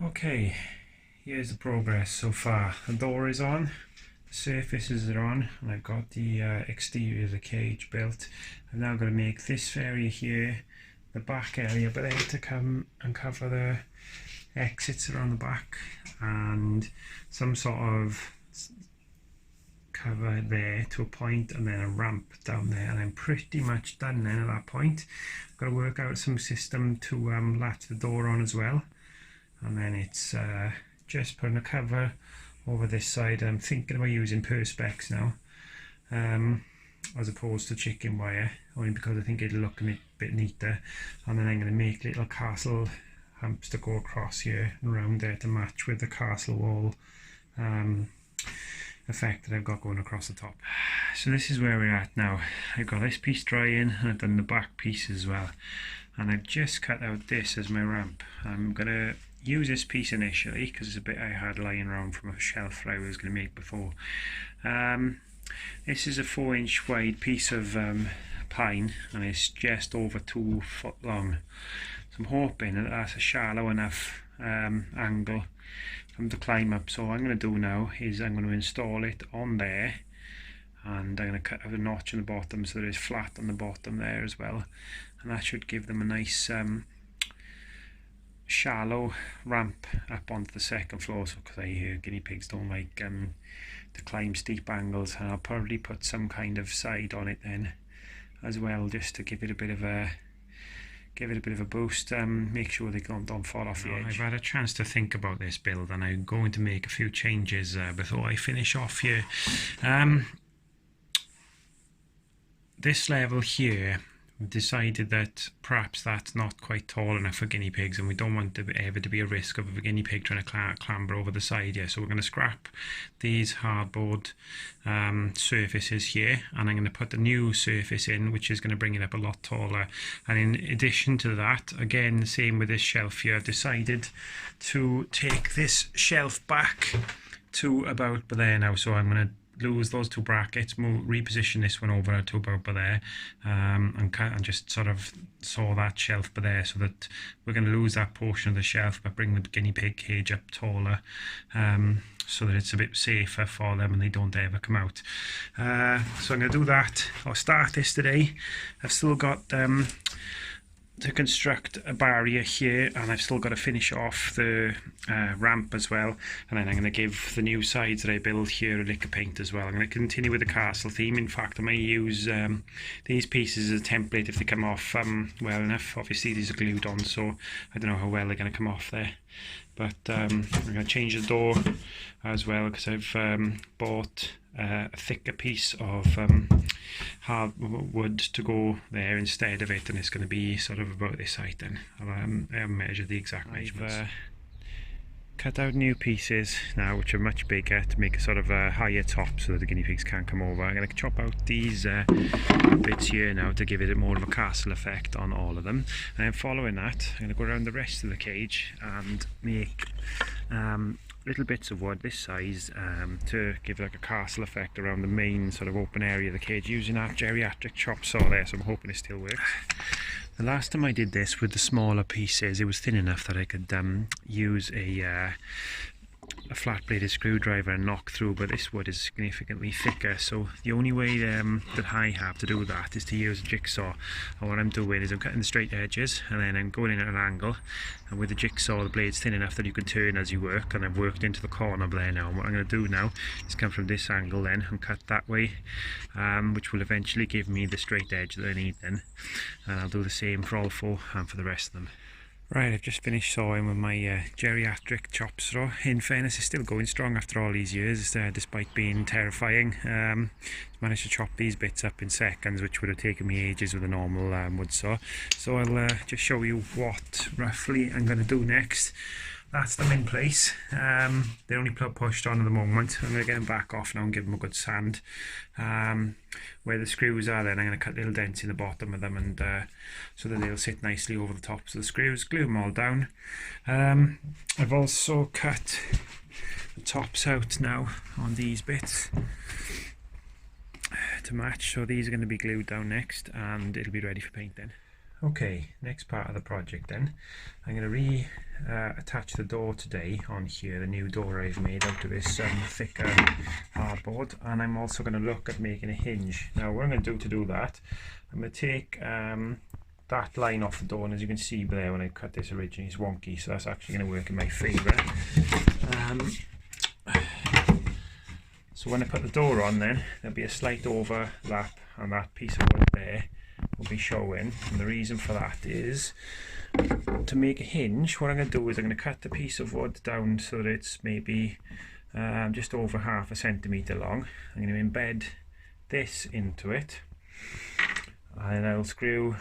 Okay, here's the progress so far. The door is on, the surfaces are on, and I've got the exterior of the cage built. I'm now going to make this area here the back area, but then to come and cover the exits around the back and some sort of cover there to a point, and then a ramp down there, and I'm pretty much done then at that point. I've got to work out some system to latch the door on as well, and then it's just putting a cover over this side. I'm thinking about using perspex now as opposed to chicken wire, only because I think it'll look a bit neater. And then I'm going to make little castle humps to go across here and around there to match with the castle wall effect that I've got going across the top. So this is where we're at now. I've got this piece drying and I've done the back piece as well, and I've just cut out this as my ramp. I'm going to use this piece initially because it's a bit I had lying around from a shelf that I was going to make before. This is a 4-inch wide piece of pine, and it's just over 2 foot long. So I'm hoping that that's a shallow enough angle for them to climb up. So what I'm going to do now is I'm going to install it on there, and I'm going to cut out a notch in the bottom so that it's flat on the bottom there as well, and that should give them a nice shallow ramp up onto the second floor. So because I hear guinea pigs don't like to climb steep angles, and I'll probably put some kind of side on it then as well, just to give it a bit of a boost, make sure they don't fall off the edge. I've had a chance to think about this build, and I'm going to make a few changes before I finish off here. This level here, we've decided that perhaps that's not quite tall enough for guinea pigs, and we don't want to ever to be a risk of a guinea pig trying to clamber over the side here. So we're going to scrap these hardboard surfaces here, and I'm going to put the new surface in, which is going to bring it up a lot taller. And in addition to that, again, the same with this shelf here, I've decided to take this shelf back to about there now. So I'm going to lose those 2 brackets, reposition this one over to about there, and just sort of saw that shelf there, so that we're going to lose that portion of the shelf, but bring the guinea pig cage up taller, so that it's a bit safer for them and they don't ever come out. So I'm going to do that. I'll start this today. I've still got to construct a barrier here, and I've still got to finish off the ramp as well, and then I'm going to give the new sides that I build here a lick of paint as well. I'm going to continue with the castle theme. In fact, I may use these pieces as a template if they come off well enough. Obviously these are glued on, so I don't know how well they're going to come off there, but I'm going to change the door as well, because I've bought a thicker piece of hardwood to go there instead of it, and it's going to be sort of about this height then. I haven't measured the exact measurements. I've cut out new pieces now which are much bigger to make a sort of a higher top so that the guinea pigs can't come over. I'm going to chop out these bits here now to give it more of a castle effect on all of them, and then following that I'm going to go around the rest of the cage and make little bits of wood this size to give like a castle effect around the main sort of open area of the cage, using that geriatric chop saw there, so I'm hoping it still works. The last time I did this with the smaller pieces, it was thin enough that I could use a flat bladed screwdriver and knock through, but this wood is significantly thicker, so the only way that I have to do that is to use a jigsaw. And what I'm doing is I'm cutting the straight edges, and then I'm going in at an angle, and with the jigsaw the blade's thin enough that you can turn as you work, and I've worked into the corner there now. And what I'm going to do now is come from this angle then and cut that way, which will eventually give me the straight edge that I need then, and I'll do the same for all 4 and for the rest of them. Right, I've just finished sawing with my geriatric chop saw. In fairness, it's still going strong after all these years, despite being terrifying. Managed to chop these bits up in seconds, which would have taken me ages with a normal wood saw. So I'll just show you what roughly I'm going to do next. That's them in place. They're only pushed on at the moment. I'm going to get them back off now and give them a good sand. Where the screws are then, I'm going to cut little dents in the bottom of them, and so that they'll sit nicely over the tops of the screws. Glue them all down. I've also cut the tops out now on these bits to match, so these are going to be glued down next, and it'll be ready for paint then. Okay, next part of the project then. I'm going to re-attach the door today on here, the new door I've made out of this thicker hardboard, and I'm also going to look at making a hinge. Now what I'm going to do that, I'm going to take that line off the door, and as you can see there when I cut this originally it's wonky, so that's actually going to work in my favour. So when I put the door on then, there'll be a slight overlap on that piece of wood there will be showing, and the reason for that is to make a hinge. What I'm going to do is I'm going to cut the piece of wood down so that it's maybe just over 1/2 centimetre long. I'm going to embed this into it, and I'll screw,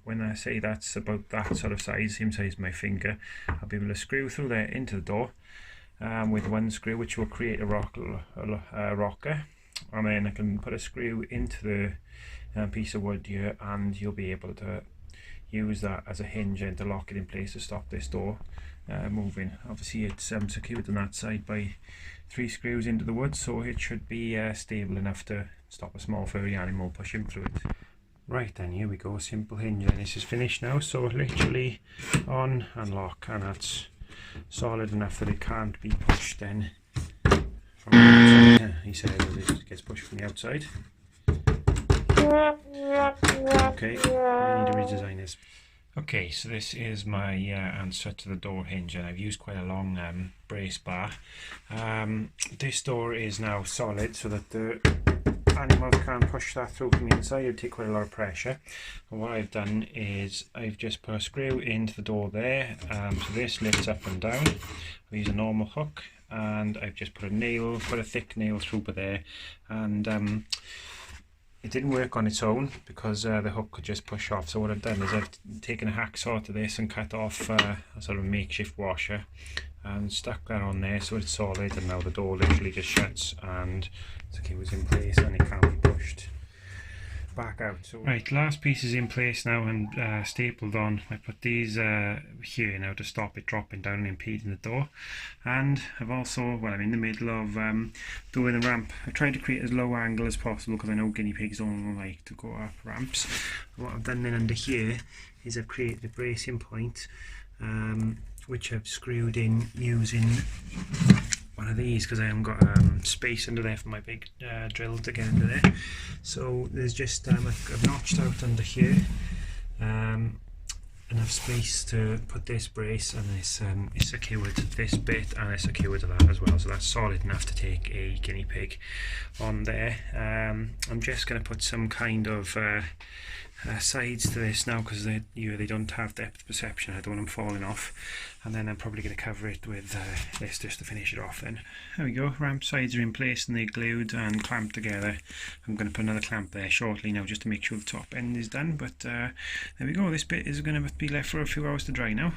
when I say that's about that sort of size, same size as my finger, I'll be able to screw through there into the door with one screw, which will create a rocker, and then I can put a screw into the piece of wood here, and you'll be able to use that as a hinge and to lock it in place to stop this door moving. Obviously it's secured on that side by 3 screws into the wood, so it should be stable enough to stop a small furry animal pushing through it. Right then, here we go, simple hinge, and this is finished now, so literally on and lock, and that's solid enough that it can't be pushed then from the outside. He says it gets pushed from the outside. Okay, I need to redesign this. Okay, so this is my answer to the door hinge, and I've used quite a long brace bar. This door is now solid so that the animals can't push that through from the inside. It would take quite a lot of pressure, and what I've done is I've just put a screw into the door there, so this lifts up and down. I use a normal hook, and I've just put a thick nail through there, and it didn't work on its own because the hook could just push off. So what I've done is I've taken a hacksaw to this and cut off a sort of makeshift washer and stuck that on there so it's solid, and now the door literally just shuts and it was in place and it can't be pushed back out. So right, last piece is in place now and stapled on. I put these here now to stop it dropping down and impeding the door, and I've also, well, I'm in the middle of doing the ramp. I tried to create as low angle as possible because I know guinea pigs don't like to go up ramps. What I've done then under here is I've created a bracing point which I've screwed in using one of these because I haven't got space under there for my big drill to get into there. So there's just I've notched out under here enough space to put this brace, and this is secured to this bit and it's secured to that as well, so that's solid enough to take a guinea pig on there. I'm just going to put some kind of sides to this now because they don't have depth perception. I don't want them falling off, and then I'm probably going to cover it with this just to finish it off then. There we go, ramp sides are in place and they're glued and clamped together. I'm going to put another clamp there shortly now just to make sure the top end is done, but there we go, this bit is going to be left for a few hours to dry now.